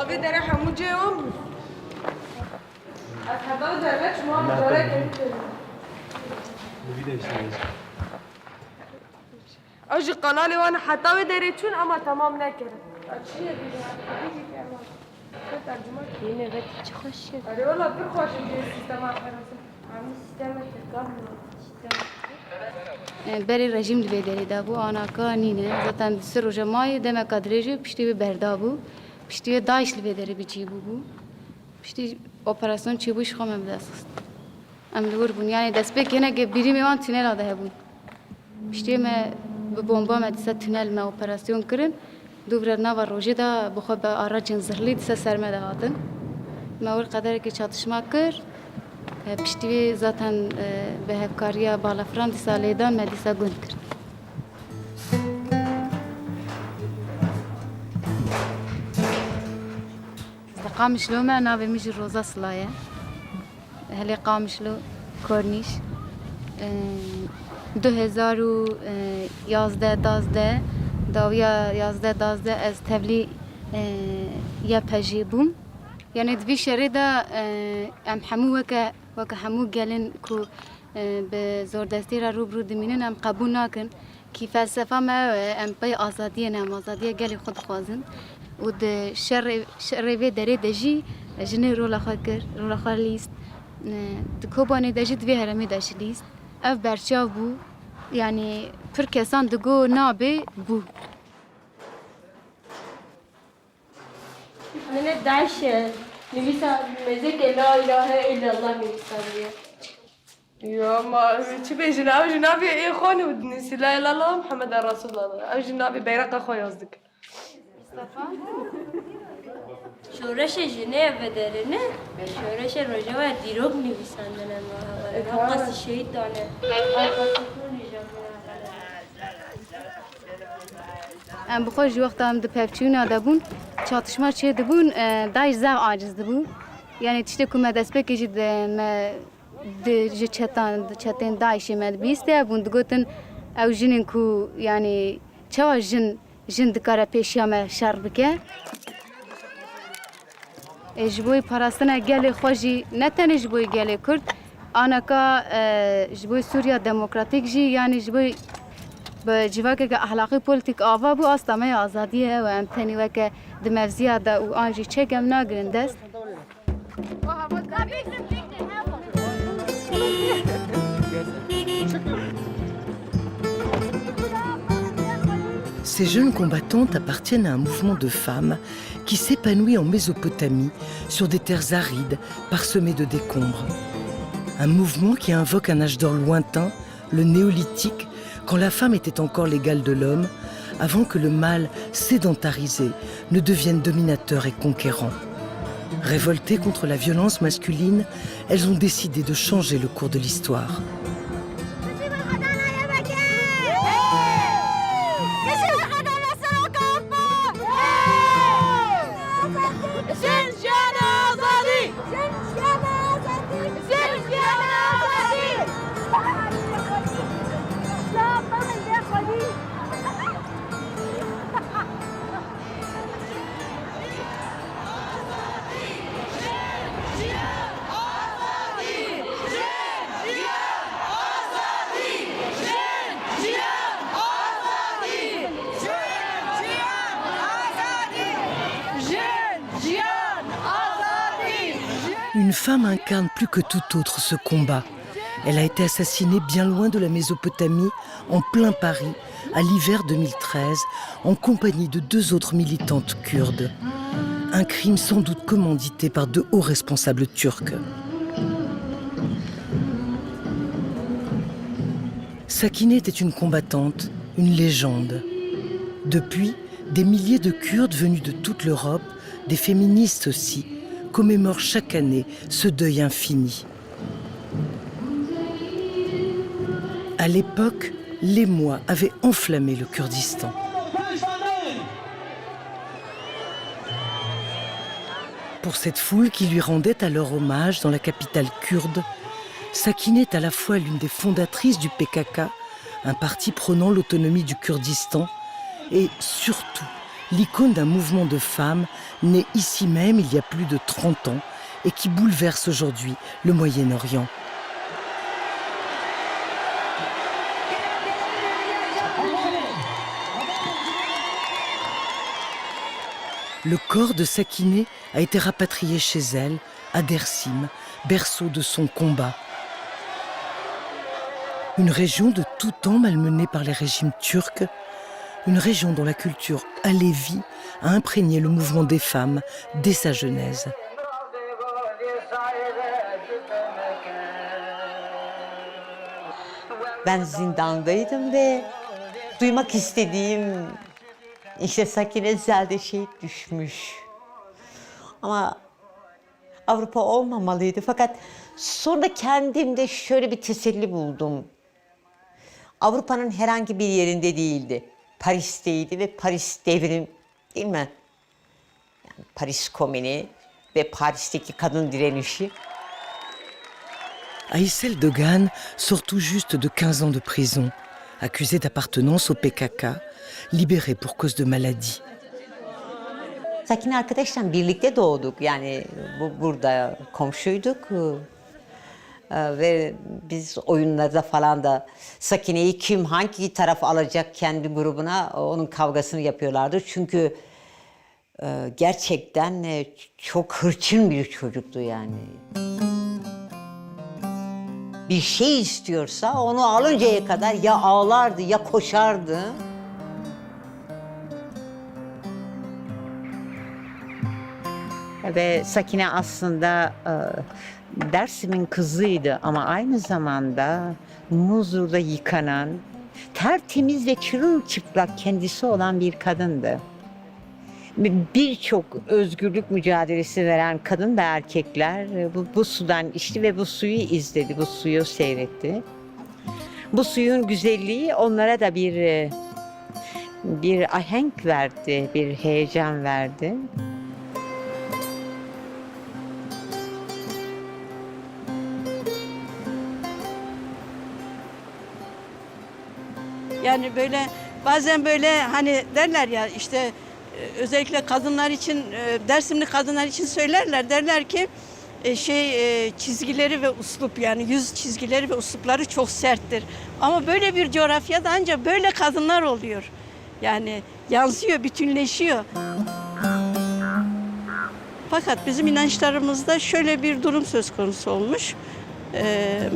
بدري حموجي يوم أتحضر درك شو ما درك أجي قنالي وأنا حطاوي دريتشون أما تمام نكرت أشي Yine evet hiç hoş yok. أري والله بخوش السيستم حراسة عم sisteme tırkamlı. Beri rejim dibederi da bu anaka nine zaten sır o jamai demek kadreci pişti bir berda bu pişti Daesh dibederi biçi bu pişti operasyon çibu şam emdasız emdur bun yani despek yine ki biri mi an tünel adı bu pişti me bu bomba me dise tünel me operasyon kırın duvrar nava roje da bu xaba aracın zırhlı dise serme de hatın me ol kadar ki çatışma kır pişti zaten به هفکاریه بالافران دیسا لیدان me دیسا گند کرد. قامشلو ما نابه میجی روزا سلایه. هلی قامشلو کورنیش. 2011 داویا 11 از تبلی یا پجی بوم. يعني دبي شريدة أم حمو وك حمو قالن كو بزور دستيرة روبرو دمينن أم قبول ناكن كي فلسفة ما أم بي آزادية نام آزادية قالي خود خوازن ود شر في دري دجي جني رولا خاكر رولا خاليست دكوباني دجي دبي هرمي دجي ليست أف برشاو بو يعني پر كسان دقو نابي بو من داعش نویسا مزه که لا اله الا الله نویسا يا ما شو بيجي أو جنابي إخواني ودنسي لا إله إلا الله محمد رسول الله أو جنابي بيرق أخوي قصدك شورش ژنو درنه شورش رجوع دیروگ نویسندن ما قصد شهید دانه ام بخوش وقت هم ده پفچونا دبون çatışma çe dibun Daesh zav aciz dibun yani tişte ku me dest pekê jî me ji çetên Daeshê me bîste bûn digotin ew jinên ku yani çawa jin dikare pêşiya me şer bike ji bo parastina gelê xwe jî ne tenê ji bo gelê Kurd anaka ji bo Sûriya Demokratîk jî yani ji bo بجواكك أخلاقي بوليتيك آوا بو أستمع آزادية وأمتني وك دمفزية دا وأنجي تشجم ناقرن دست. Ces jeunes combattantes appartiennent à un mouvement de femmes qui s'épanouit en Mésopotamie sur des terres arides parsemées de décombres. Un mouvement qui invoque un âge d'or lointain, le néolithique, quand la femme était encore l'égale de l'homme, avant que le mâle sédentarisé ne devienne dominateur et conquérant. Révoltées contre la violence masculine, elles ont décidé de changer le cours de l'histoire. Une femme incarne plus que tout autre ce combat. Elle a été assassinée bien loin de la Mésopotamie, en plein Paris, à l'hiver 2013, en compagnie de 2 autres militantes kurdes. Un crime sans doute commandité par de hauts responsables turcs. Sakineh était une combattante, une légende. Depuis, des milliers de Kurdes venus de toute l'Europe, des féministes aussi, commémorent chaque année ce deuil infini. À l'époque, l'émoi avait enflammé le Kurdistan. Pour cette foule qui lui rendait alors hommage dans la capitale kurde, Sakineh est à la fois l'une des fondatrices du PKK, un parti prônant l'autonomie du Kurdistan, et surtout l'icône d'un mouvement de femmes né ici même il y a plus de 30 ans et qui bouleverse aujourd'hui le Moyen-Orient. Le corps de Sakineh a été rapatrié chez elle, à Dersim, berceau de son combat. Une région de tout temps malmenée par les régimes turcs, une région dont la culture alévi a imprégné le mouvement des femmes dès sa genèse. Ben zindandaydım ve duymak istediğim işte Sakine Zelde şehit düşmüş. Ama Avrupa olmamalıydı. Fakat sonra kendimde şöyle bir teselli buldum. Avrupa'nın herhangi bir yerinde değildi. Paris'teydi ve Paris devrim, değil mi? Yani Paris Komini ve Paris'teki kadın direnişi. Aysel Dogan sort tout juste de 15 ans de prison, accusé d'appartenance au PKK, libéré pour cause de maladie. Sakine arkadaşla birlikte doğduk. Yani burada komşuyduk. Ve biz oyunlarda falan da Sakine'yi kim hangi taraf alacak kendi grubuna onun kavgasını yapıyorlardı. Çünkü gerçekten çok hırçın bir çocuktu yani. Bir şey istiyorsa onu alıncaya kadar ya ağlardı ya koşardı. Ve Sakine aslında Dersim'in kızıydı ama aynı zamanda Muzur'da yıkanan, tertemiz ve çırılçıplak kendisi olan bir kadındı. Birçok özgürlük mücadelesi veren kadın ve erkekler bu sudan içti ve bu suyu izledi, bu suyu seyretti. Bu suyun güzelliği onlara da bir ahenk verdi, bir heyecan verdi. Yani böyle bazen böyle hani derler ya işte özellikle kadınlar için Dersimli kadınlar için söylerler derler ki çizgileri ve uslup yani yüz çizgileri ve uslupları çok serttir. Ama böyle bir coğrafyada ancak böyle kadınlar oluyor. Yani yansıyor, bütünleşiyor. Fakat bizim inançlarımızda şöyle bir durum söz konusu olmuş.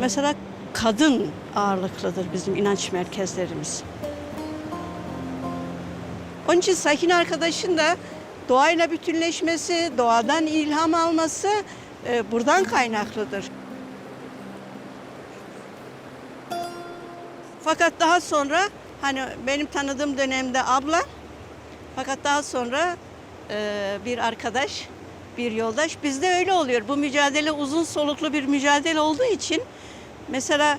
Mesela kadın ağırlıklıdır bizim inanç merkezlerimiz. Onun için Sakine arkadaşın da doğayla bütünleşmesi, doğadan ilham alması buradan kaynaklıdır. Fakat daha sonra hani benim tanıdığım dönemde abla, fakat daha sonra bir arkadaş, bir yoldaş. Bizde öyle oluyor. Bu mücadele uzun soluklu bir mücadele olduğu için mesela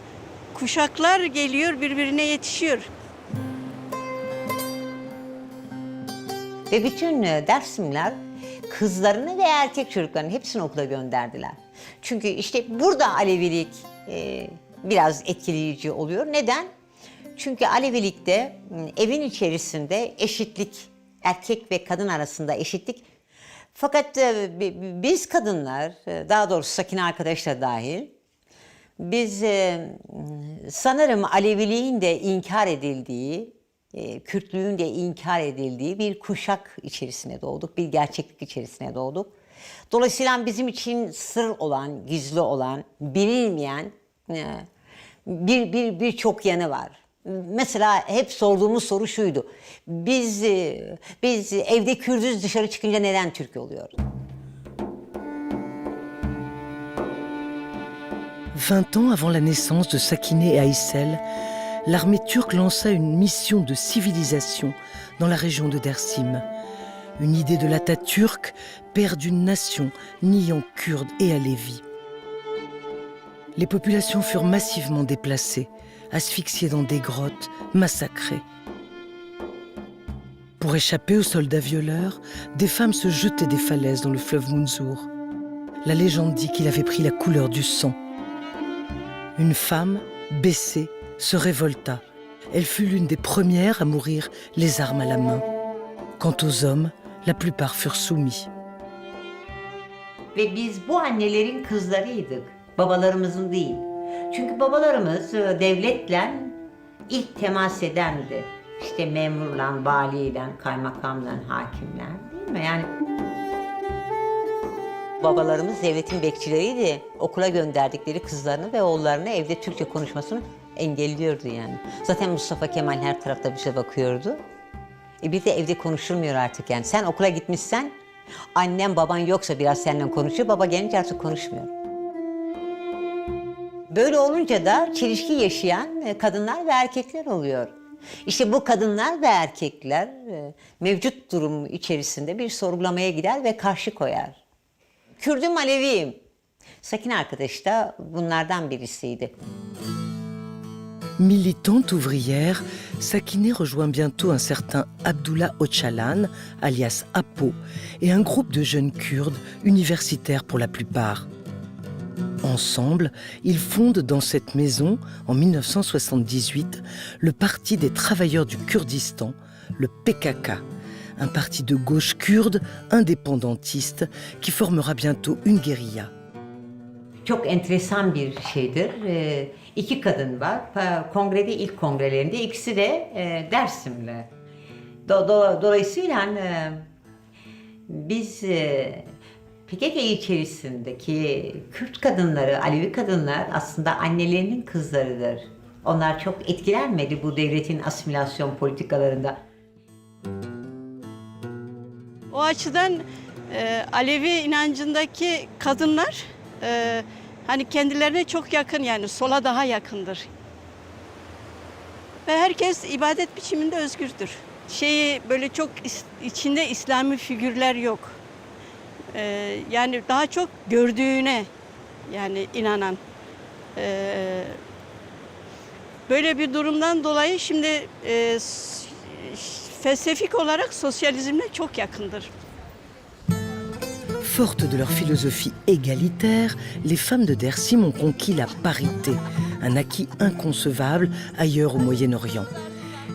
kuşaklar geliyor, birbirine yetişiyor. Ve bütün Dersimler kızlarını ve erkek çocuklarını hepsini okula gönderdiler. Çünkü işte burada Alevilik biraz etkileyici oluyor. Neden? Çünkü Alevilikte evin içerisinde eşitlik, erkek ve kadın arasında eşitlik. Fakat biz kadınlar, daha doğrusu Sakine arkadaş da dahil, biz sanırım Aleviliğin de inkar edildiği, Kürtlüğün de inkar edildiği bir kuşak içerisine doğduk, bir gerçeklik içerisine doğduk. Dolayısıyla bizim için sır olan, gizli olan, bilinmeyen birçok yanı var. Mesela hep sorduğumuz soru şuydu: biz evde Kürdüz, dışarı çıkınca neden Türk oluyoruz? 20 ans avant la naissance de Sakineh et Aysel, l'armée turque lança une mission de civilisation dans la région de Dersim. Une idée de l'Atatürk, père d'une nation niant Kurdes et Alevis. Les populations furent massivement déplacées, asphyxiées dans des grottes, massacrées. Pour échapper aux soldats violeurs, des femmes se jetaient des falaises dans le fleuve Munzur. La légende dit qu'il avait pris la couleur du sang. Une femme, baissée, se révolta. Elle fut l'une des premières à mourir les armes à la main. Quant aux hommes, la plupart furent soumis. Ve biz bu annelerin kızlarıydık. Babalarımızın değil. Çünkü babalarımız devletle ilk temas edendi. İşte memurla, valiyle, kaymakamla, hakimle, değil mi? Yani babalarımız devletin bekçileriydi. Okula gönderdikleri kızlarını ve oğullarını evde Türkçe konuşmasını engelliyordu yani. Zaten Mustafa Kemal her tarafta bize bakıyordu. Bir de evde konuşulmuyor artık yani. Sen okula gitmişsen, annen baban yoksa biraz seninle konuşuyor, baba gelince artık konuşmuyor. Böyle olunca da çelişki yaşayan kadınlar ve erkekler oluyor. İşte bu kadınlar ve erkekler mevcut durum içerisinde bir sorgulamaya gider ve karşı koyar. Kürdüm, Aleviyim. Sakine arkadaş da bunlardan birisiydi. Militante ouvrière, Sakine rejoint bientôt un certain Abdullah Öcalan, alias Apo, et un groupe de jeunes Kurdes, universitaires pour la plupart. Ensemble, ils fondent dans cette maison, en 1978, le Parti des travailleurs du Kurdistan, le PKK, un parti de gauche kurde indépendantiste qui formera bientôt une guérilla. Çok enteresan bir şeydir. İki kadın var. Kongrede, ilk kongrelerinde ikisi de Dersimli. Dolayısıyla biz PKK içerisindeki Kürt kadınları, Alevi kadınlar aslında annelerinin kızlarıdır. Onlar çok etkilenmedi bu devletin asimilasyon politikalarında. O açıdan Alevi inancındaki kadınlar hani kendilerine çok yakın, yani sola daha yakındır. Ve herkes ibadet biçiminde özgürdür. Böyle çok içinde İslami figürler yok. Yani daha çok gördüğüne yani inanan. Böyle bir durumdan dolayı şimdi felsefik olarak sosyalizmle çok yakındır. Fortes de leur philosophie égalitaire, les femmes de Dersim ont conquis la parité, un acquis inconcevable ailleurs au Moyen-Orient.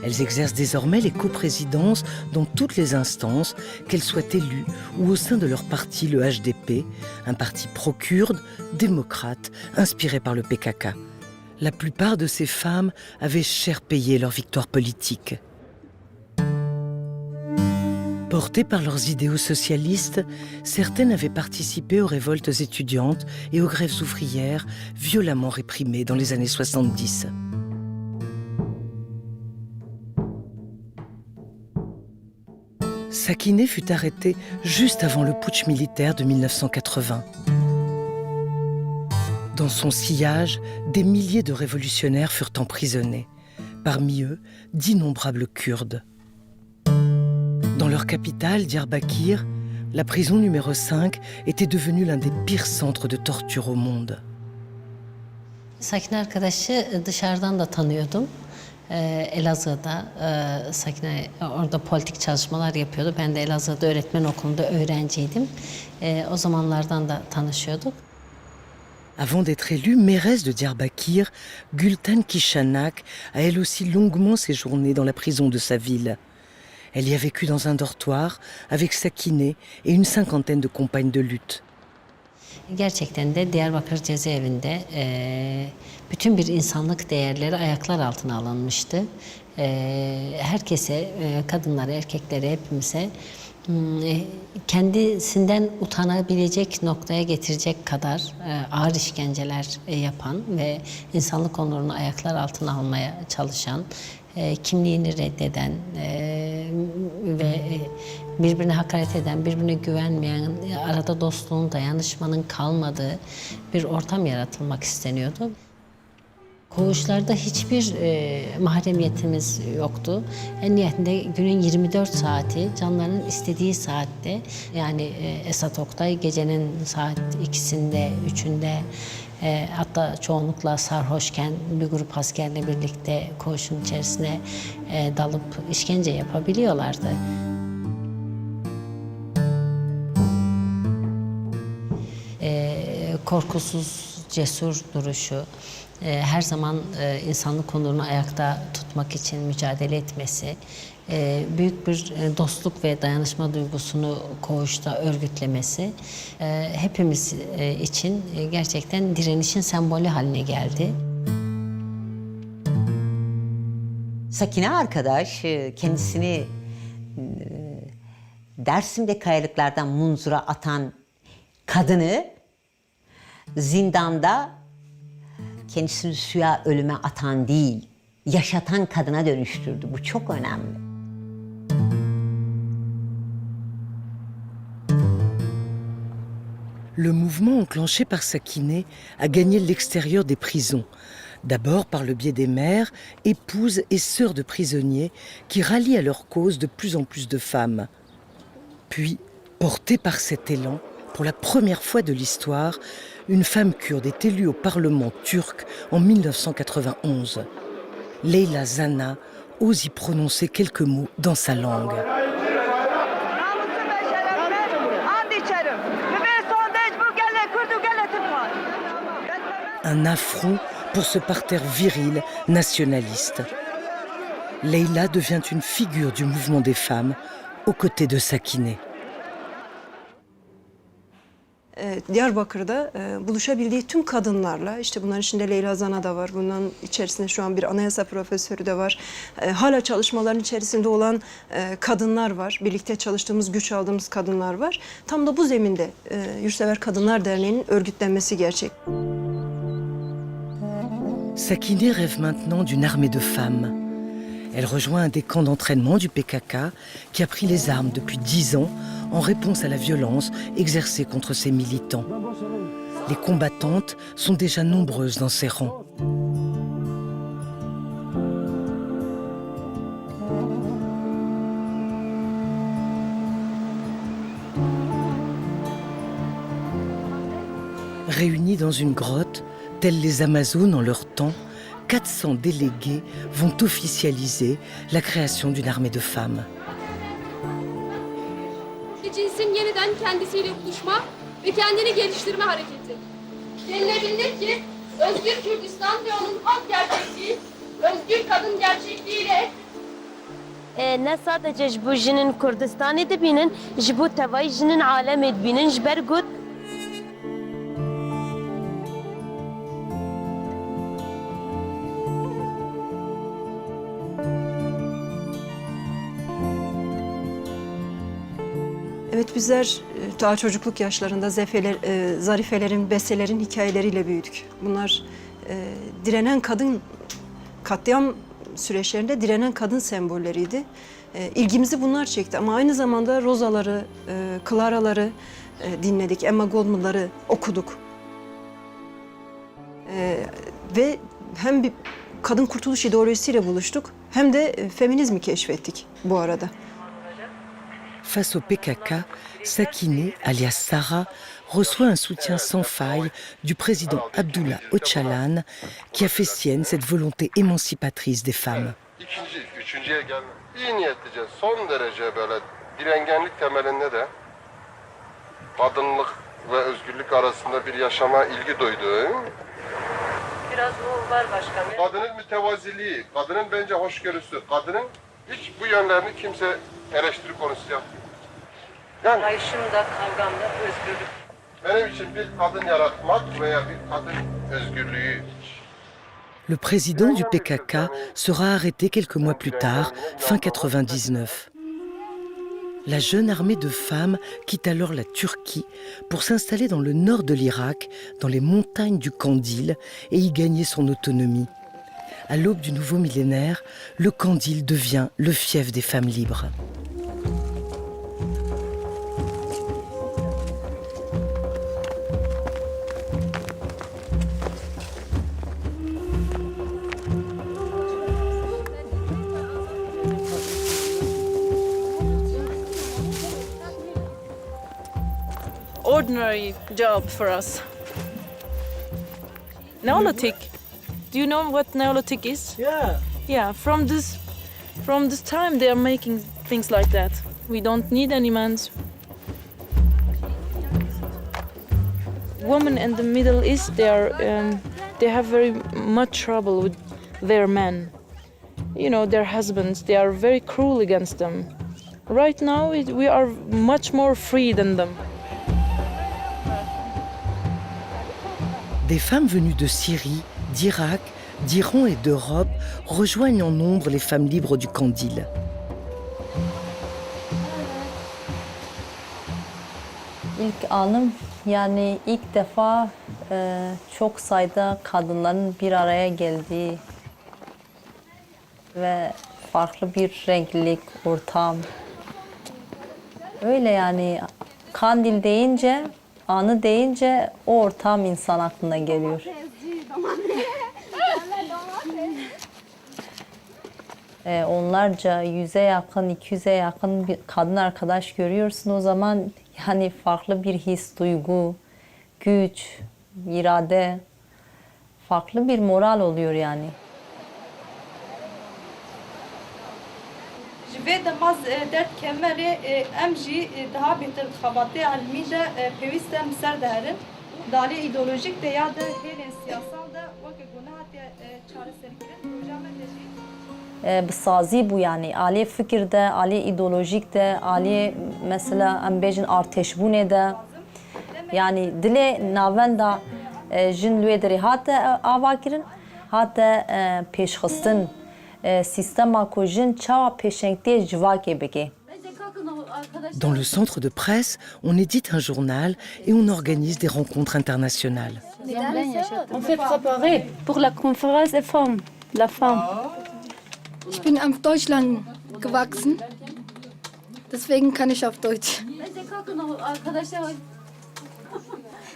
Elles exercent désormais les coprésidences dans toutes les instances, qu'elles soient élues ou au sein de leur parti, le HDP, un parti pro-kurde, démocrate, inspiré par le PKK. La plupart de ces femmes avaient cher payé leur victoire politique. Portées par leurs idéaux socialistes, certaines avaient participé aux révoltes étudiantes et aux grèves ouvrières violemment réprimées dans les années 70. Sakine fut arrêtée juste avant le putsch militaire de 1980. Dans son sillage, des milliers de révolutionnaires furent emprisonnés. Parmi eux, d'innombrables Kurdes. Dans leur capitale, Diyarbakir, la prison numéro 5 était devenue l'un des pires centres de torture au monde. Sakine arkadaşı dışarıdan da tanıyordum. Elazığ'da Sakine orada politik çalışmalar yapıyordu. Ben de Elazığ'da öğretmen okulunda öğrenciydim. O zamanlardan da tanışıyorduk. Avant d'être élue mairesse de Diyarbakir, Gülten Kishanak a elle aussi longuement séjourné dans la prison de sa ville. Elle y a vécu dans un dortoir avec Sakine et une cinquantaine de compagnes de lutte. Gerçekten de Diyarbakır cezaevinde bütün bir insanlık değerleri ayaklar altına alınmıştı. Herkese, kadınlara, erkeklere, hepimize kendisinden utanabilecek noktaya getirecek kadar ağır işkenceler yapan ve insanlık onurunu ayaklar altına almaya çalışan, kimliğini reddeden ve birbirine hakaret eden, birbirine güvenmeyen, arada dostluğun, dayanışmanın kalmadığı bir ortam yaratılmak isteniyordu. Koğuşlarda hiçbir mahremiyetimiz yoktu. En nihayetinde günün 24 saati, canlarının istediği saatte, yani Esat Oktay gecenin saat 2'sinde, 3'ünde, hatta çoğunlukla sarhoşken bir grup askerle birlikte koğuşun içerisine dalıp işkence yapabiliyorlardı. Korkusuz, cesur duruşu, her zaman insanlık onurunu ayakta tutmak için mücadele etmesi büyük bir dostluk ve dayanışma duygusunu koğuşta örgütlemesi hepimiz için gerçekten direnişin sembolü haline geldi. Sakine arkadaş kendisini Dersim'de kayalıklardan munzura atan kadını zindanda kendisini suya ölüme atan değil, yaşatan kadına dönüştürdü. Bu çok önemli. Le mouvement enclenché par Sakineh a gagné l'extérieur des prisons, d'abord par le biais des mères, épouses et sœurs de prisonniers qui rallient à leur cause de plus en plus de femmes. Puis, portée par cet élan, pour la première fois de l'histoire, une femme kurde est élue au Parlement turc en 1991. Leyla Zana ose y prononcer quelques mots dans sa langue. Un affront pour ce parterre viril nationaliste. Leyla devient une figure du mouvement des femmes aux côtés de Sakineh. Diyarbakır'da buluşabildiği tüm kadınlarla, işte bunların içinde Leyla Zana da var, bunların içerisinde şu an bir anayasa profesörü de var, hala çalışmaların içerisinde olan kadınlar var, birlikte çalıştığımız, güç aldığımız kadınlar var. Tam da bu zeminde Yurtsever Kadınlar Derneği'nin örgütlenmesi gerçek. Sakineh rêve maintenant d'une armée de femmes. Elle rejoint un des camps d'entraînement du PKK qui a pris les armes depuis 10 ans en réponse à la violence exercée contre ses militants. Les combattantes sont déjà nombreuses dans ses rangs. Réunies dans une grotte, telles les Amazones en leur temps, 400 délégués vont officialiser la création d'une armée de femmes. Cinsin yeniden kendisiyle buluşma ve kendini geliştirme hareketi. Denilebilir ki Özgür Kürdistan ve onun halk gerçekliği, özgür kadın gerçekliğiyle ne sadece ji bo jinên Kurdistanê dibînin, ji bo tevayî jinên alemê dibînin, ji ber got Evet, bizler daha çocukluk yaşlarında zarifelerin, bestelerin hikayeleriyle büyüdük. Bunlar direnen kadın, katliam süreçlerinde direnen kadın sembolleriydi. İlgimizi bunlar çekti ama aynı zamanda Rozaları, Clara'ları dinledik, Emma Goldman'ları okuduk. Ve hem bir kadın kurtuluş ideolojisiyle buluştuk hem de feminizmi keşfettik bu arada. Face au PKK, Sakineh, alias Sarah, reçoit un soutien sans faille du président Abdullah Öcalan qui a fait sienne cette volonté émancipatrice des femmes. İkinci, üçüncüye gelme. İyi niyetlice, son derece böyle direngenlik temelinde de kadınlık ve özgürlük arasında bir yaşama ilgi duyduğum. Biraz bu var başkanım. Kadının mütevaziliği, kadının bence hoşgörüsü, kadının hiç bu yönlerini kimse eleştiri konusu yapmıyor. Yani Arayışımda, kavgamda özgürlük. benim için bir kadın yaratmak veya bir kadın özgürlüğü. Le président du PKK sera arrêté quelques mois plus tard, fin 99. La jeune armée de femmes quitte alors la Turquie pour s'installer dans le nord de l'Irak, dans les montagnes du Kandil, et y gagner son autonomie. À l'aube du nouveau millénaire, le Kandil devient le fief des femmes libres. Ordinary job for us. Neolithic. Do you know what Neolithic is? Yeah. Yeah, from this time they are making things like that. We don't need any men. Women in the Middle East, they have very much trouble with their men. you know, their husbands, they are very cruel against them. Right now, we are much more free than them. Des femmes venues de Syrie, d'Irak, d'Iran et d'Europe rejoignent en nombre les femmes libres du Kandil. İlk anım yani ilk defa çok sayıda kadınların bir araya geldiği ve farklı bir renklilik, ortam. Öyle yani Kandil deyince, anı deyince o ortam insan aklına geliyor. Onlarca 100'e yakın, 200'e yakın bir kadın arkadaş görüyorsun o zaman yani farklı bir his, duygu, güç, irade, farklı bir moral oluyor yani. Ve de baz dert kemeri emji daha beter xabatı almi de pevisten ser derin. Dali ideolojik de ya da helen siyasal da vakı günah çareserkirin projeme de Sazi bu yani. Ali fikirde, Ali ideolojikte, Ali mesela embejin arteşbune de. Yani dile navenda jin lüederi hatta avakirin hatta peşxistin sistema ko jin çava peşenkte civake beke. Dans le centre de presse, on édite un journal et on organise des rencontres internationales. On fait préparer pour la conférence des femmes, la femme. Ich bin auf Deutschland gewachsen, deswegen kann ich auf Deutsch.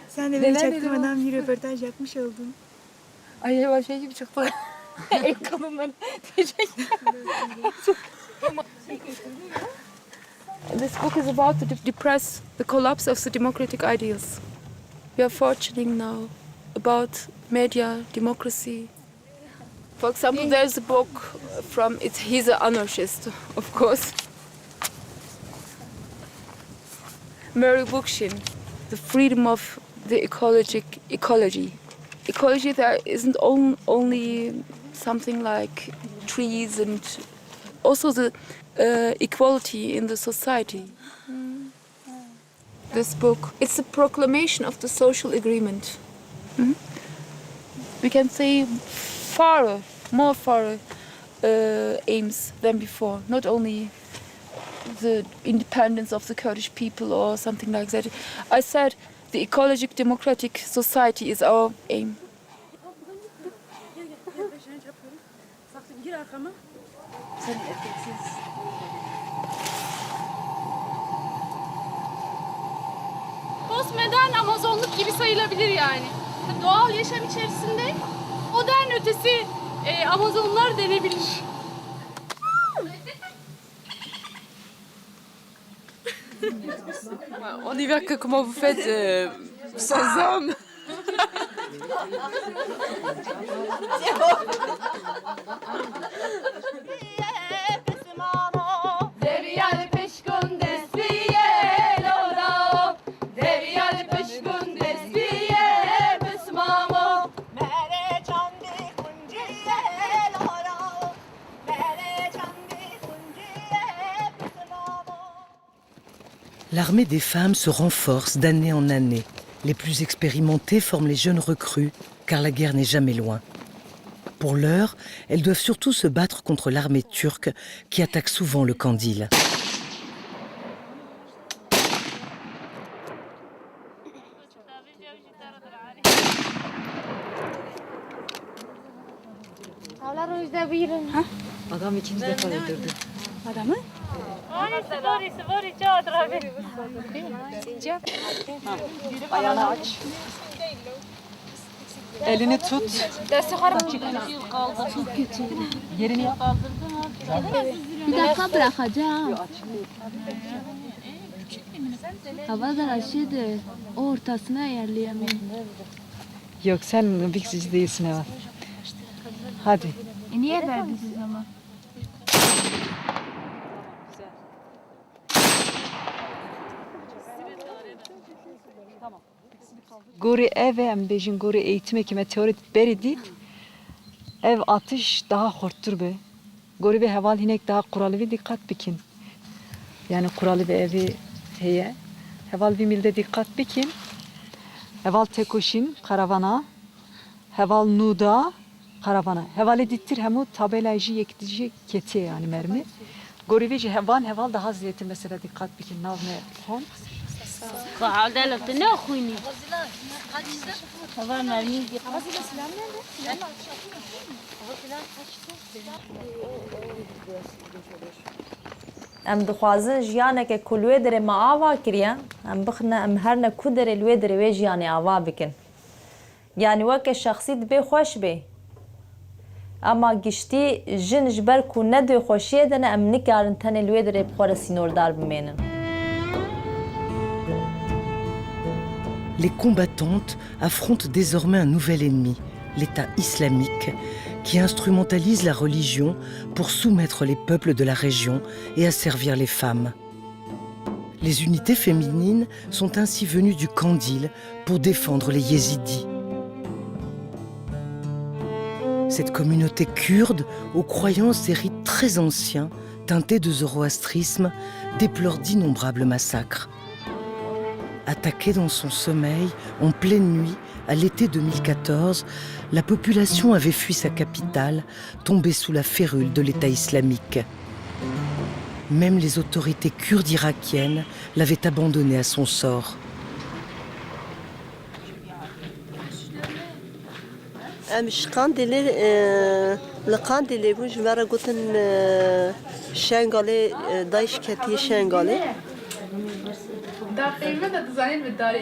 Sen de beni çaktırmadan bir röportaj yapmış oldun. Ay yavaş gibi çıktı. El kadınları teşekkür. This book is about to depress the collapse of the democratic ideals. We are fortuning now about media, democracy. For example, there's a book from, he's an anarchist, of course. Mary Bookchin, The Freedom of the Ecology. Ecology there isn't only something like trees and also the equality in the society. This book, it's a proclamation of the social agreement. We can say more far aims than before. Not only the independence of the Kurdish people or something like that. I said the ecologic democratic society is our aim. Postmodern Amazonluk gibi sayılabilir yani. Doğal yaşam içerisinde modern ötesi Amazonlar denebilir. On y verra que comment vous faites sans hommes. L'armée des femmes se renforce d'année en année. Les plus expérimentées forment les jeunes recrues, car la guerre n'est jamais loin. Pour l'heure, elles doivent surtout se battre contre l'armée turque qui attaque souvent le Kandil. Adam ikinci defa öldürdü. Adamı? Ayağını aç. Elini tut. Yerini yap. Bir dakika bırakacağım. Hava da aşırı. O ortasına ayarlayamıyorum. Yok sen biksici değilsin Eva. Hadi. Niye verdiniz ama? Gori ev em bejin gori eğitim ekime teori beri dit. Ev atış daha horttur be. Gori ve heval hinek daha kuralı ve dikkat bikin. Yani kuralı ve evi heye. Heval bir milde dikkat bikin. Heval tekoşin karavana. Heval nuda karavana. Heval edittir hemu tabelaycı yektici ketiye yani mermi. Gori ve heval daha ziyeti mesela dikkat bikin. Navne hon. Kağıdalıkta ne okuyun? Heval mermi. ام دخوازن جیانه که کلوی داره ما آوا کریه ام بخنه ام هرنه کو داره لوی داره وی جیانه آوا بکن یعنی وکه شخصی دبی خوش بی اما گشتی جن جبر کو ندوی خوشیه دنه ام نکارن تنه لوی داره بخوره سینور دار بمینن. Les combattantes affrontent désormais un nouvel ennemi, l'État islamique, qui instrumentalise la religion pour soumettre les peuples de la région et asservir les femmes. Les unités féminines sont ainsi venues du Kandil pour défendre les yézidis. Cette communauté kurde, aux croyances et rites très anciens, teintés de zoroastrisme, déplore d'innombrables massacres. Attaquée dans son sommeil, en pleine nuit, à l'été 2014, la population avait fui sa capitale, tombée sous la férule de l'État islamique. Même les autorités kurdes irakiennes l'avaient abandonnée à son sort.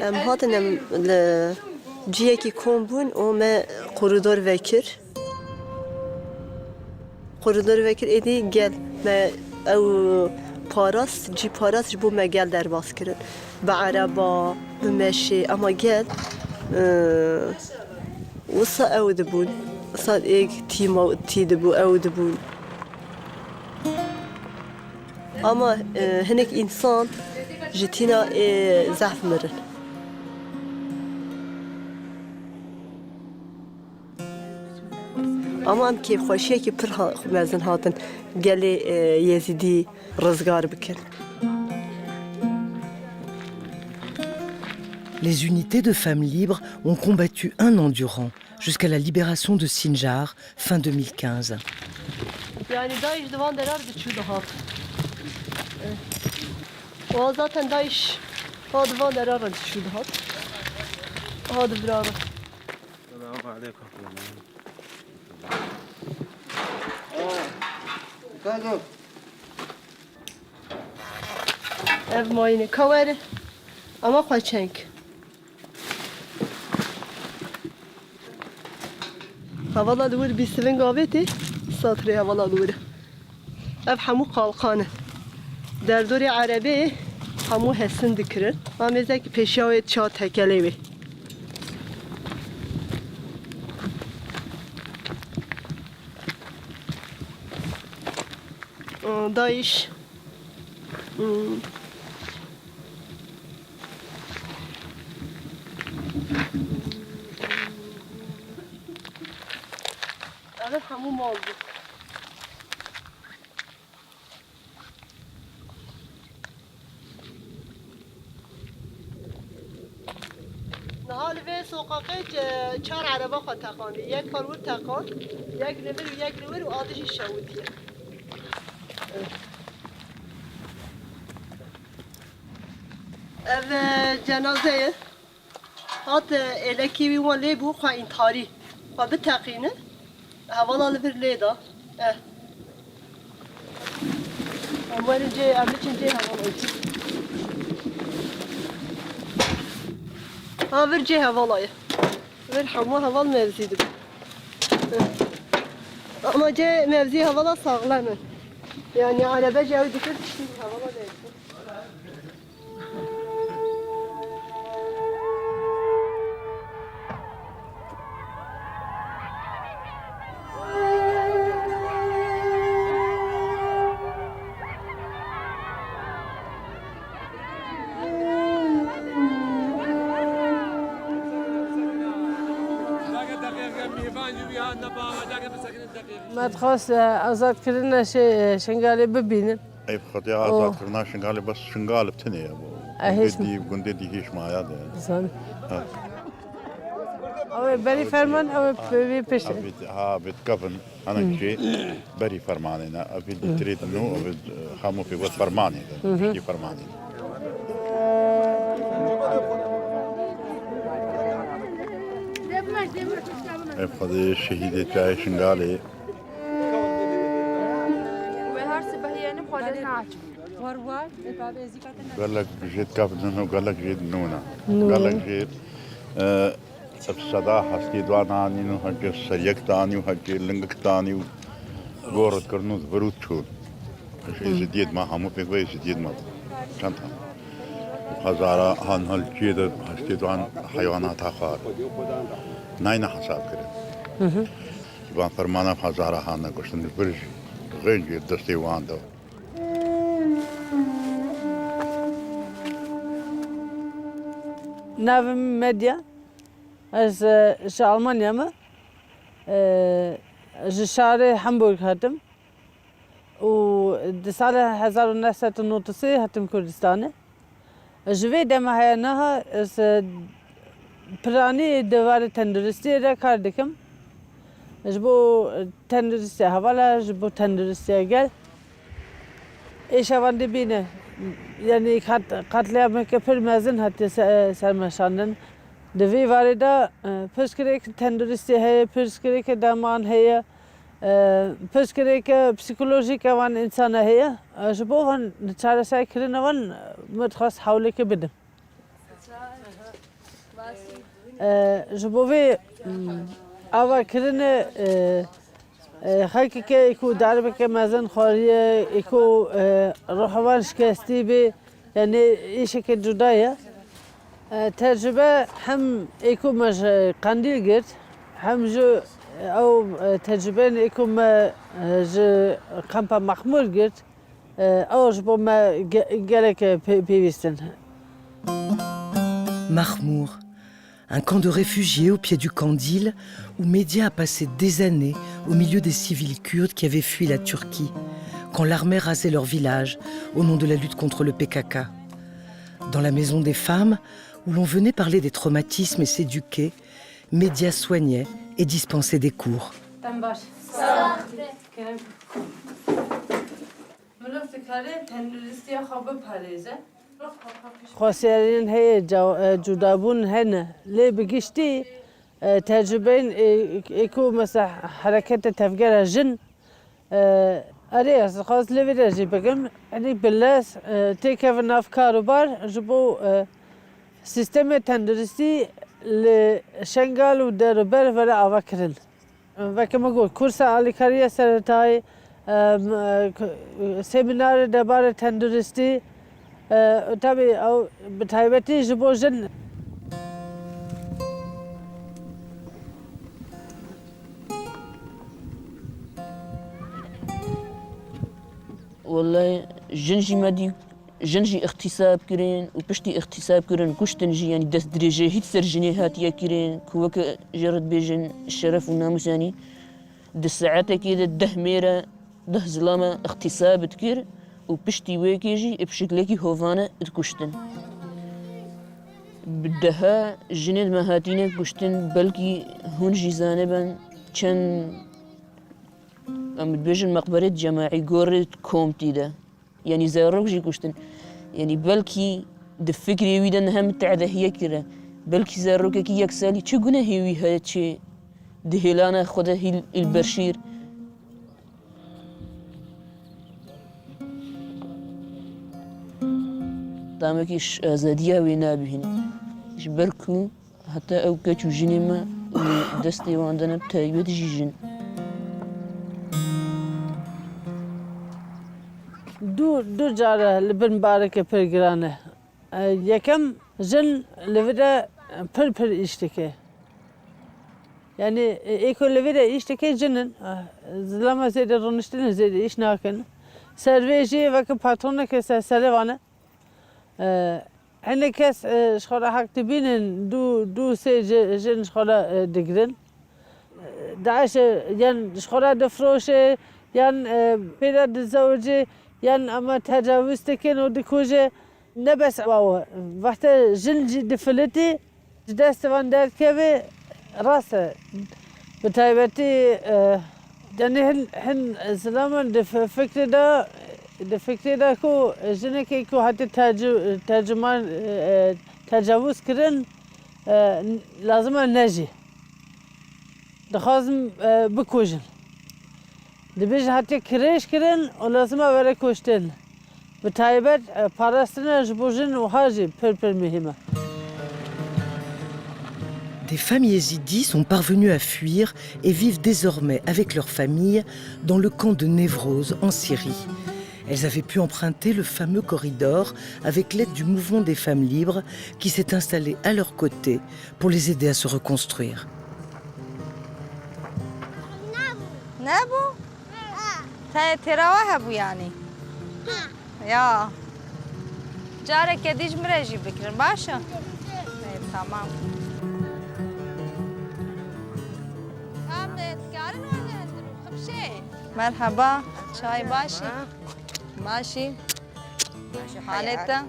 ام هاتنم جیکی کم بون و ما کوریدور وکر ایدی گل ما او پاراس جی پاراس جبو ما گل در باز کرد با عربا بمشي اما گل وصا او دبون صاد ایک تیما تی دبو او دبون اما هناك انسان جتينا زعف مرن اما ام كيف خوشيه كي پر مزن هاتن قالي يزيدي رزقار بكن. Les unités de femmes libres ont combattu un an durant, jusqu'à la libération de Sinjar, fin 2015. Yani Daesh devam eder biçudu hat. O zaten Daesh o devam eder biçudu hat. Hadi bravo. Selamun aleyküm. Ev muayene kavere ama kaçenk. Havala dur bir seven gaveti satri havala dur. Ev hamu kalkanı. Derdori Arabi hamu hesin dikirin. Amezek peşavet çağ tekelevi. Daesh. Evet hamum oldu. نهال في سوقاقي چهار عربه خود تقاندی یک فرور تقان یک نور و یک نور و آتش شهودیه ev cenazeye hat eleki vi wan lebu xwa intihari xwa bitaqînin hevala li vir lê da em werin cê em biçin cê hevala ha vir cê hevalaya vir hemû heval mevzî dibin ama cê mevzî hevala sağlam in yani arebe cê ew dikir tiştî hevala değil. Bence ما تخص آزاد كرنا شيء شنقالي ببينن اي خطي آزاد كرنا شنقالي بس شنقالي بتني هيش قندي دي هيش معايا ده زين أو بري فرمان أو بيش ها بتكفن أنا شيء بري فرمانينا أبي تريد إنه أبي خامو في وقت فرماني ده فرماني خدي الشهيدة تاعي شنقالي قال لك جيت كابتن وقال لك جيت نونا قال لك جيت الصدا حسكي دواناني نو هكي سريك تاني وهكي لنگك تاني وغورت كرنوز بروت شون جديد ما همو في كويس جديد ما شانتا وخزارة هان هالجيد حسكي دوان حيوانات هخار ناينا حساب كده وان فرمانا خزارة هانا كشتن برج غير جيد دستي وان دو نافم ميديا از ألمانيا ما شهر هامبورغ هاتم و دسالة 1990 هاتم كردستان جوی دم های نه از پرانی دوار تندرستی را کار دکم جبو تندرستی حوالا جبو تندرستی گل ایش آوندی بینه یعنی قتلیام که پر مزن هتی سرمشاندن دوی واردا پرسکری که تندرستی هی پرسکری که دمان هی پرسکری که پسیکولوژیک وان انسان هی جبو وان چاره سعی کردن وان متخصص حوله که بدم جبوی آوا کردن خاکی که ایکو دربه که مزن خواریه ایکو روحوان شکستی بی یعنی ایشه که جدایه تجربه هم ایکو مش قندیل گرد هم جو او تجربه ایکو ما جو کمپا مخمور گرد او جبو ما گلک پیوستن Mahmour, un camp de réfugiés au pied du Kandil où Média a passé des années au milieu des civils kurdes qui avaient fui la Turquie quand l'armée rasait leur village au nom de la lutte contre le PKK. Dans la maison des femmes, où l'on venait parler des traumatismes et s'éduquer, Média soignait et dispensait des cours. خواستین هی جدابون هن لی بگشتی تجربین ایکو مثلا حرکت تفکر جن آره از خواست لی ویرجی بگم یعنی بلاس تیکه و نافکارو بار جبو سیستم تندرستی لشنگال و دربر ولی آوا کرن و که ما گفت کورس آلیکاری سرطای سمینار درباره تندرستی tabii o taybeti jibojin والله جنجي مادي جنجي اغتصاب كرين وبشتي اغتصاب كرين كشتنجي يعني دست درجة هيت سرجني هاتيا كرين كوك جرد بيجن الشرف والناموس يعني دس ساعات كده ده ميرة ده زلامة اغتصاب تكير وبشتي ويكيجي بشكلكي هوفانا تكشتن بدها جنيد مهاتينك كشتن بلكي هون جيزانبا كان بيجن مقبرة جماعي قورة كومتي ده يعني زاروك جي كشتن يعني بلكي دفكري ويدن هم تعذا هي كرا بلكي زاروك كي يكسالي چه گناه هيوي هاي چه دهلانا خدا هي البرشير دامكيش آزادية وينابهن إيش بركو حتى أو كاتو جنما دستي واندنا بتايبت جيجن دو جارة لبن باركة برجرانة يكم جن لفدا پر اشتكي يعني إيكو لفدا اشتكي جنن زلما زيد رونشتين زيد إيش ناكن سرويجي وك باترونة كسلوانة هني كاس شخورا حق تبين دو سي جن شخورا دقرن داعش ين شخورا دفروشه ين بيرا دزوجه ين اما تجاوز تكن ودكوجه نبس واو وقت جنجي دفلتي دست وان در كبي راسه بتايبتي يعني هن زلمه فكر دا كو جنكي كو حتى ترجمان تجاوز كرن لازم نجي دخوازم بکوژن دبیج حتی کریش کردن و لازم برای کشتن به تایبت پاراستن جبوجن و حاجی پر مهمه. Des femmes yézidis sont parvenues à fuir et vivent désormais avec leur famille dans le camp de Névroz en Syrie. Elles avaient pu emprunter le fameux corridor avec l'aide du mouvement des femmes libres qui s'est installé à leur côté pour les aider à se reconstruire. نبو تراوه هبو يعني يا جارك يديج مريجي بكر باشا تمام مرحبا شاي باشي ماشي حالته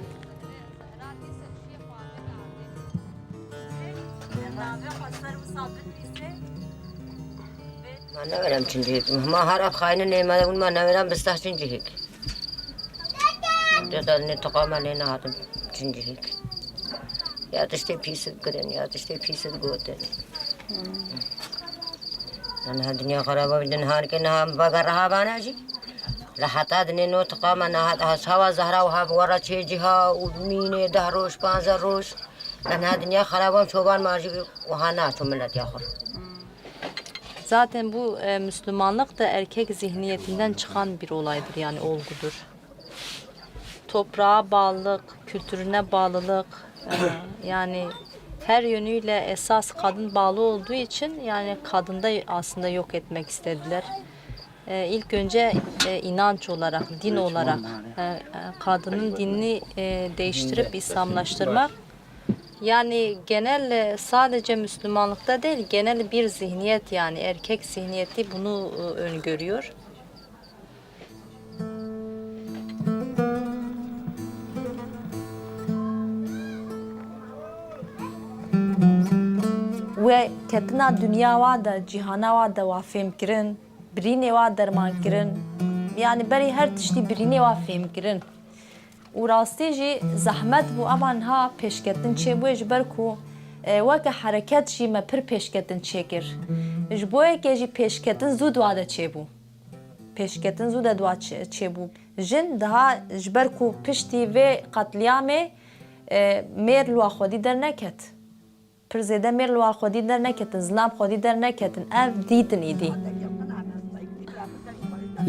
ما نورم چنجيك ما هرب خاين نيما ما نورم بستح چنجيك جدال نتقام علينا هذا چنجيك يا تشتي بيسد كرن يا تشتي بيسد قوتن أنا الدنيا خرابة بدن هار كنا بقرها باناجي لحتى دنيا نو تقام أنا هذا سوا زهرة وها ورا تيجيها ومينة دهروش بانزروش أنا الدنيا خرابة شوبان ماجي وهانا تملت يا خر. Zaten bu Müslümanlık da erkek zihniyetinden çıkan bir olaydır, yani olgudur. Toprağa bağlılık, kültürüne bağlılık, yani her yönüyle esas kadın bağlı olduğu için yani kadında aslında yok etmek istediler. İlk önce inanç olarak, din olarak kadının dinini değiştirip İslamlaştırmak. Yani genel sadece Müslümanlıkta değil, genel bir zihniyet, yani erkek zihniyeti bunu öngörüyor. Ve ketina dünya wa da cihana wa da wa fêm kirin, birînê wa derman kirin, yani berî her tiştî birînê wa fêm kirin. و راستی جی زحمت بو اما ها پیشکتن چه بو اجبر کو وک حرکت جی ما پر پیشکتن چه کر اجبوی که جی پیشکتن زود واده چه بو پیشکتن زود دوا چه بو جن ده اجبر کو پشتی و قتلیامه میر لوا خودی در نکت پر زیده میر لوا خودی در نکت زلام خودی در نکتن اف دیدن ایدی.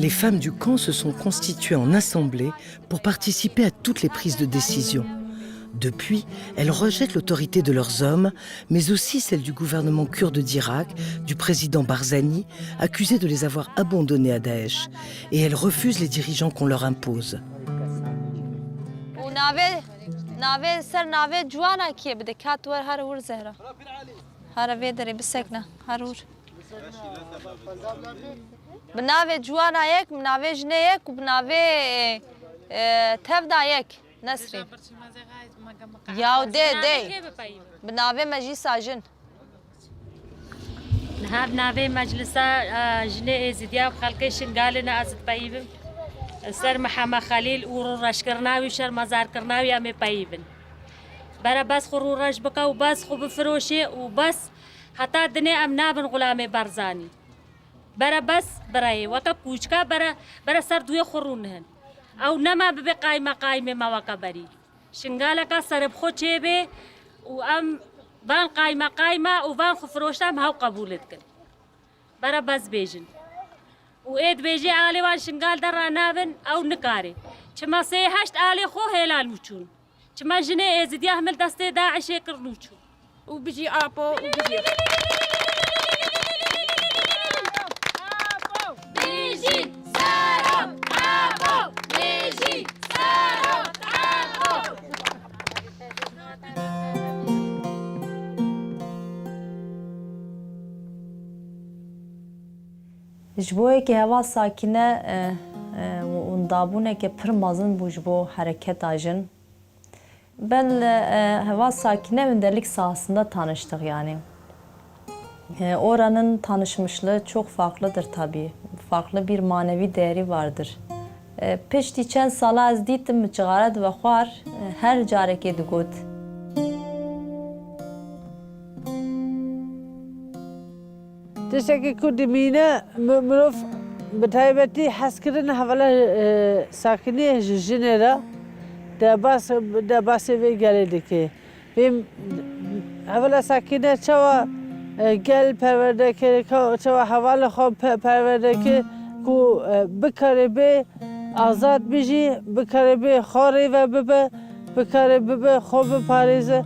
Les femmes du camp se sont constituées en assemblée pour participer à toutes les prises de décision. Depuis, elles rejettent l'autorité de leurs hommes, mais aussi celle du gouvernement kurde d'Irak, du président Barzani, accusé de les avoir abandonnés à Daesh. Et elles refusent les dirigeants qu'on leur impose. بناوی جوانا یک، بناوی جنه یک و بناوی تفدا یک نسرین یاو ده بناوی مجی ساجن نها بناوی مجلسا جنه ازدیا و خلقی شنگالنا ازد پاییبم سر محمد خلیل و رش کرناوی شر مزار کرناوی امی پاییبن برا بس خورو رش بکا و بس خوب فروشه و بس حتی دنه ام نابن غلام برزانی برا بس برای وقت کوچکا برا سر دوی خورونهن او نما به قایمه ما وکبری شنگاله کا سرب خو چه به و ام بان قایمه و بان خو فروشتم هاو قبولت کن برا بس بیجن و اید بیجی آلی وان شنگال در رانابن او نکاره چما سه هشت آلی خو هلال موچون چما جنه ازدی احمل دست داعش کرنوچون و بجی آپو و بجی ji bo yekê heva sakîne û dabûneke pir mezin bû ji bo hereketa jin. Ben heva sakîne önderlik sahasında tanıştık yani. Oranın tanışmışlığı çok farklıdır tabii. Farklı bir manevi değeri vardır. Piştî çend sala ez dîtim çigaret ve xwar her carekê digot. Tiştekî ku dimîne mirov bi taybetî hezkirina hevela sakîniyê ji jinê re debasê vê gelê dike. Vêm hevela sakîne çawa gel perwerdeke, çawa hevala xwe perwerdeke ku bikare bê azad bijî, bikare bê xwarê ve bibe, bikare bibe xwe biparêze.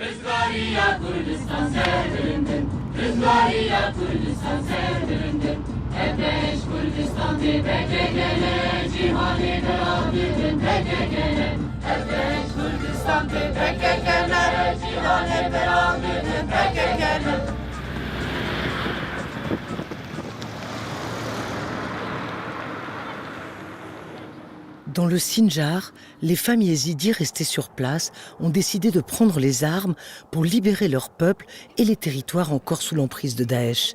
Rızgariya Kurdistan serdirindin, Rızgariya Kurdistan serdirindin. Ebeş Kurdistan beke gele, cihani beradidin beke gele. Ebeş Kurdistan beke gele, cihani beradidin beke gele. Dans le Sinjar, les femmes yézidis restées sur place ont décidé de prendre les armes pour libérer leur peuple et les territoires encore sous l'emprise de Daesh.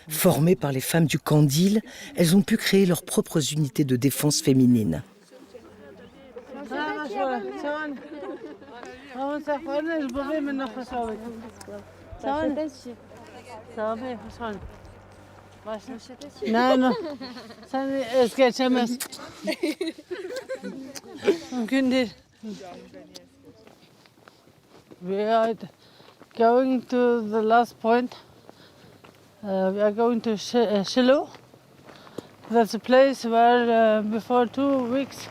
Formées par les femmes du Kandil, elles ont pu créer leurs propres unités de défense féminine. No, sen es geçemez. Mümkün değil. We are going to the last point. We are going to Shiloh. That's a place where before 2 weeks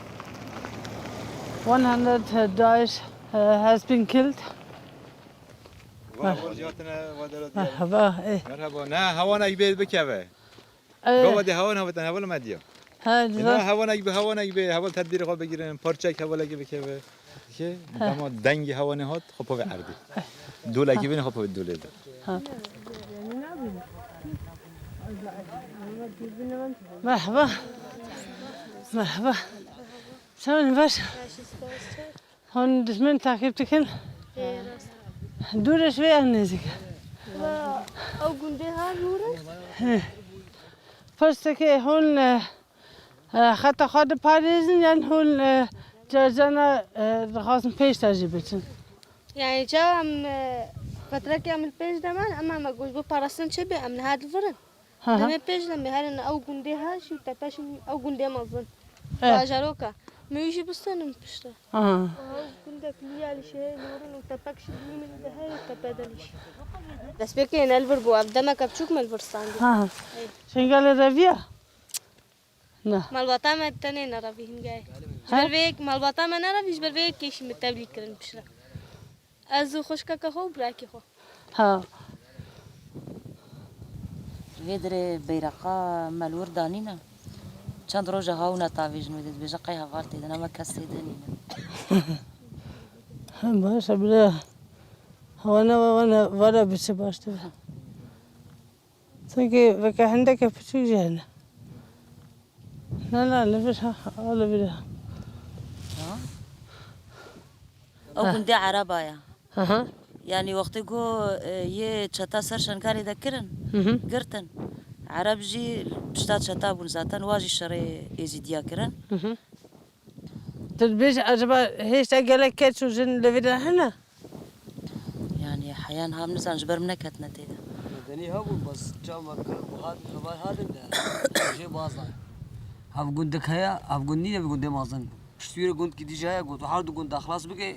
100 Daesh has been killed. مرحبا مرحبا نه هوانك بيت بكبه قوادي هوان هوتن هول مديا نه هوانك به هوانك به هول تدبیر خود بگیرن پارچک هوالگی بکبه که دما دنگ هوانه هات خب به عردی دولکی بین خب به دوله ده مرحبا مرحبا شلون باش هون دشمن تعقيب تكن دور شوي عن نزك او قندها نورس فرستك هون حتى خاد باريزن يعني هون جرجانا خاصن پیش تجربتن يعني جاهم فترة كامل پیش دمان اما ما گوش بو پارستن چه به امن هاد فرن دم پیش دم هرن او قندها شو تپش او قنده مزن باجروكا ميجي بستنم بشتا كنت كليا لشيء نورن وتبكش من ده هاي تبادلش بس بكين الفربو ابدما كبشوك من الفرسان شنقال الربيع لا مالباطا ما تاني نرافيهم جاي جبريك مالباطا ما نرافيش بربيك كيش متبلي كرن بشرا ازو خوشكا كخو براكي خو ها ویدر بیرقا ملور دانینا چند روز هاونا تاویج میدید بیجا قی هوارتی دنا ما کسی دنینا باشه بله وانا بچه باشته سنگی وکه هندک پچو جهنه لا لبش ولا بده او گنده عربایا يعني وقتی گو یه چتا سرشن کاری دکرن گرتن عرب جي بشتات شتا بون زاتن واجي شري ازيديا كرن تلبيش عجبا هيش تقلك كتشو جن لفيدا هنا يعني حيان هام نسان جبر منكت نتيدا دني هابون بس جامع هاد هذا شيء بازا هاف قندك هيا هاف قندني بقند مازن شتوير قند كدي جاي قلت حارد قند خلاص بقى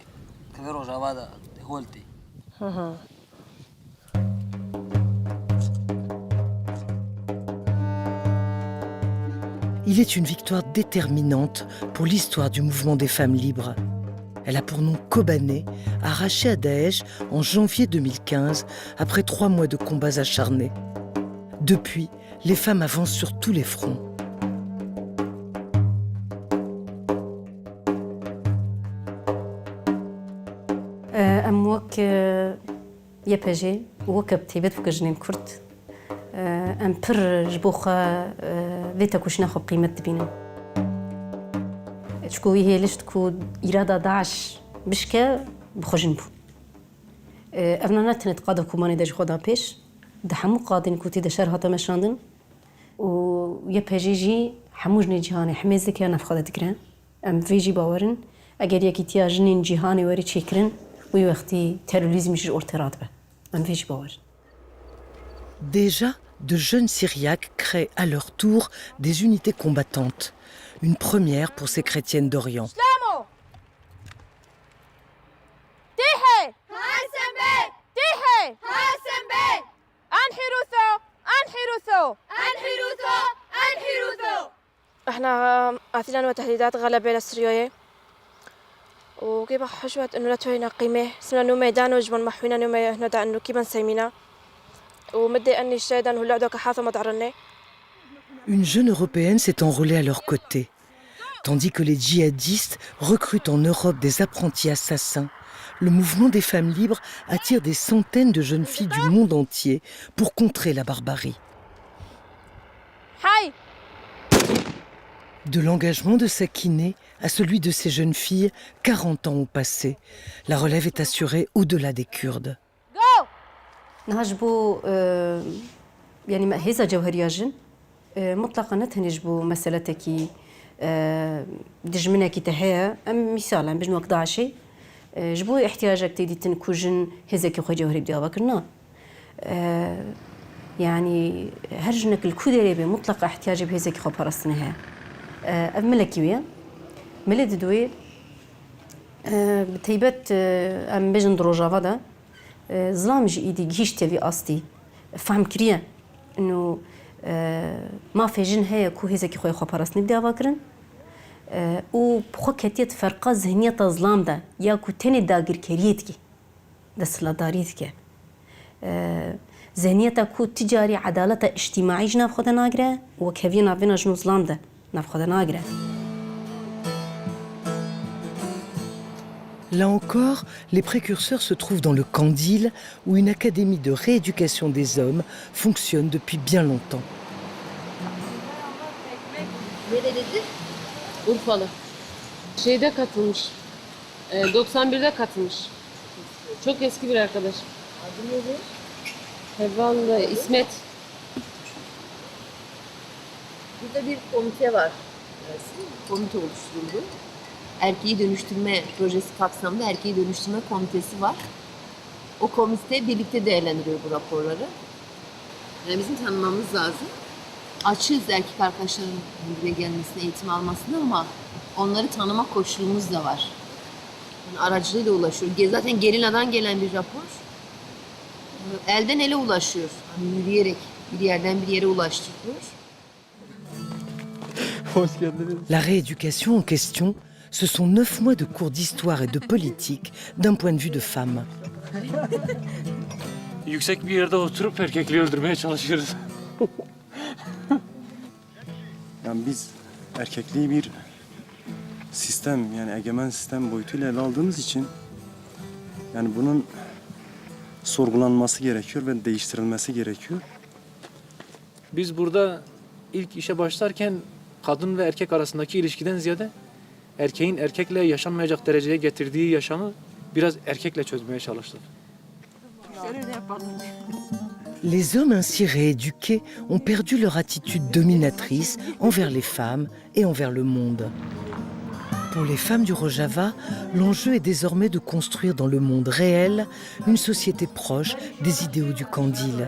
كذا روجا هذا هولتي Il est une victoire déterminante pour l'histoire du mouvement des femmes libres. Elle a pour nom Kobané, arrachée à Daesh en janvier 2015, après 3 mois de combats acharnés. Depuis, les femmes avancent sur tous les fronts. يبجي وكب تيبت في جنين كرد ام بر جبوخا فيتا كوش ناخذ قيمة تبينا تشكو هي ليش تكو إرادة داعش بشكا بخجن بو أبنا نتنت قادة كوماني داج خدا بيش دحمو قادين كوتي دشار هاتا مشاندن ويبجي جي حموجني جهاني حميزك أنا في خدا تكران ام فيجي باورن اگر یکی تیا جنین جهانی وری چیکرن وی وقتی تروریسمش ارتباط به ام فيش باور. Déjà, de jeunes Syriaques créent à leur tour des unités combattantes. Une première pour ces chrétiennes d'Orient. احنا اثنان وتهديدات غلبة للسريوية وكيف حشوت انه لا توينا قيمة سمنا انه ميدان وجبن محوينا انه ندع انه كيف نسيمينا ومدي اني الشيدان هو لعدو كحاثة مدعرني. Une jeune européenne s'est enrôlée à leur côté, tandis que les djihadistes recrutent en Europe des apprentis assassins. Le mouvement des femmes libres attire des centaines de jeunes filles du monde entier pour contrer la barbarie. De l'engagement de Sakineh à celui de ces jeunes filles, 40 ans ont passé. La relève est assurée au-delà des Kurdes. نهجبو يعني مأهزة جوهرية جن مطلقا نتهنجبو مسألتك دجمناكي تهيا أم مثالا بجنو أقداشي جبو احتياجك تيدي تنكو جن هزاكي خو جوهري بدي أباكرنا يعني هرجنك الكودري مطلق احتياجي بهزاكي خو برستنها أملكي ويا ملد دوي بتيبت أم بجن دروجة فدا ظلام جي إيدي جيش تبي أصلي فهم كريا إنه ما في جن هي كو هزاكي خوي خو برستني بدي أباكرن وبخو كتيت فرقة ذهنية ظلام ده يا كو تاني داقر كريتكي دسلا داريتكي ذهنية كو تجاري عدالة اجتماعي جناب خدا ناقرة وكهفي نافينا جنو ظلام ده ناف خدا ناقرة. Là encore, les précurseurs se trouvent dans le Kandil, où une académie de rééducation des hommes fonctionne depuis bien longtemps. Urfalı. Şeyde katılmış. 91'de katılmış. Çok eski bir arkadaş. Adı neydi? Heval İsmet. Burada bir komite var. Komite oluşturuldu. Erkeği dönüştürme projesi kapsamında erkeği dönüştürme komitesi var. O komite birlikte değerlendiriyor bu raporları. Yani bizim tanımamız lazım. Açığız erkek arkadaşların buraya gelmesine, eğitim almasına ama onları tanıma koşulumuz da var. Yani aracılığıyla ulaşıyor. Zaten Gerilla'dan gelen bir rapor. Elden ele ulaşıyor. Yani yürüyerek bir yerden bir yere ulaştırıyor. La rééducation en question, ce sont 9 mois de cours d'histoire et de politique d'un point de vue de femme. Yüksek bir yerde oturup erkekliği öldürmeye çalışıyoruz. Yani biz erkekliği bir sistem, yani egemen sistem boyutuyla ele aldığımız için yani bunun sorgulanması gerekiyor ve değiştirilmesi gerekiyor. Biz burada ilk işe başlarken kadın ve erkek arasındaki ilişkiden ziyade erkeğin erkekle yaşanmayacak dereceye getirdiği yaşamı biraz erkekle çözmeye çalıştık. Les hommes ainsi rééduqués ont perdu leur attitude dominatrice envers les femmes et envers le monde. Pour les femmes du Rojava, l'enjeu est désormais de construire dans le monde réel une société proche des idéaux du Kandil.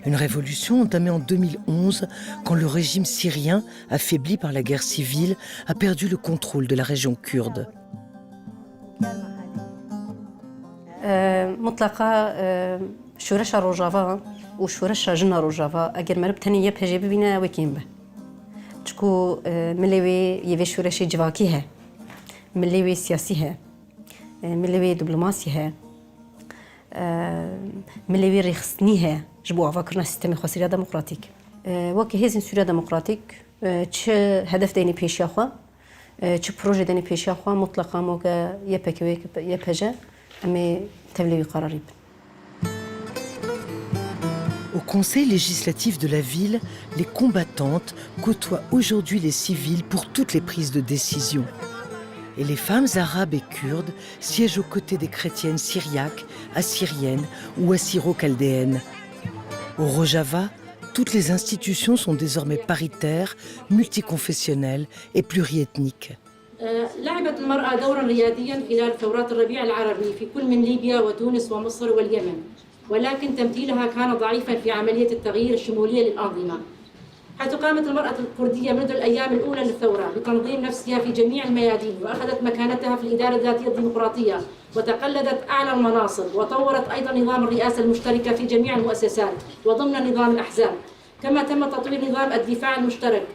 Une révolution entamée en 2011 quand le régime syrien, affaibli par la guerre civile, a perdu le contrôle de la région kurde. مطلقا شورش روجافا وشورش جنا روجافا اگر مرب تنی یه پجی ببینه وکیم به چکو ملوی یه شورش جواکی ہے ملوی سیاسی ہے ملوی دیپلماسی ہے ملوی رخصنی ہے جبو افکرنا سیستم خاصی دموکراتیک وقتی هزین سوریه دموکراتیک چه هدف دینی پیشیا خوا چه پروژه دینی پیشیا خوا مطلقا موقع یه پکوی یه پجه اما تبلیغ قراری بود. conseil législatif de la ville, les combattantes côtoient aujourd'hui les civils pour toutes les prises de décision. Et les femmes arabes et kurdes siègent aux côtés des chrétiennes syriaques, assyriennes ou assyro-chaldéennes. Au Rojava, toutes les institutions sont désormais paritaires, multiconfessionnelles et pluriethniques. لعبت المرأة دورا رياديا خلال ثورات الربيع العربي في كل من ليبيا وتونس ومصر واليمن، ولكن تمثيلها كان ضعيفا في عملية التغيير الشمولية للأنظمة. حيث قامت المرأة الكردية منذ الأيام الأولى للثورة بتنظيم نفسها في جميع الميادين، وأخذت مكانتها في الإدارة الذاتية الديمقراطية، وتقلدت أعلى المناصب، وطورت أيضا نظام الرئاسة المشتركة في جميع المؤسسات وضمن نظام الأحزاب، كما تم تطوير نظام الدفاع المشترك.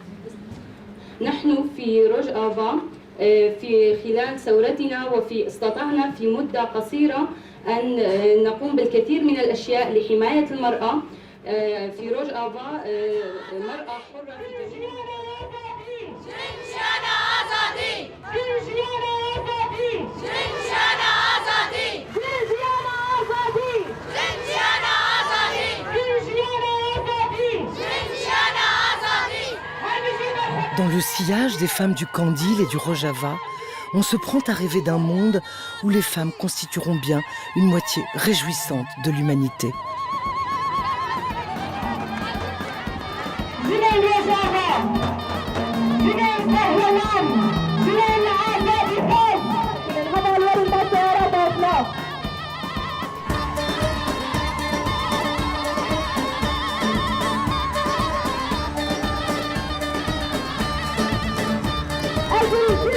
نحن في روجافا في خلال ثورتنا استطعنا في مدة قصيرة أن نقوم بالكثير من الأشياء لحماية المرأة في روجافا. مرأة حرة في جميع Dans le sillage des femmes du Kandil et du Rojava, on se prend à rêver d'un monde où les femmes constitueront bien une moitié réjouissante de l'humanité. Thank you.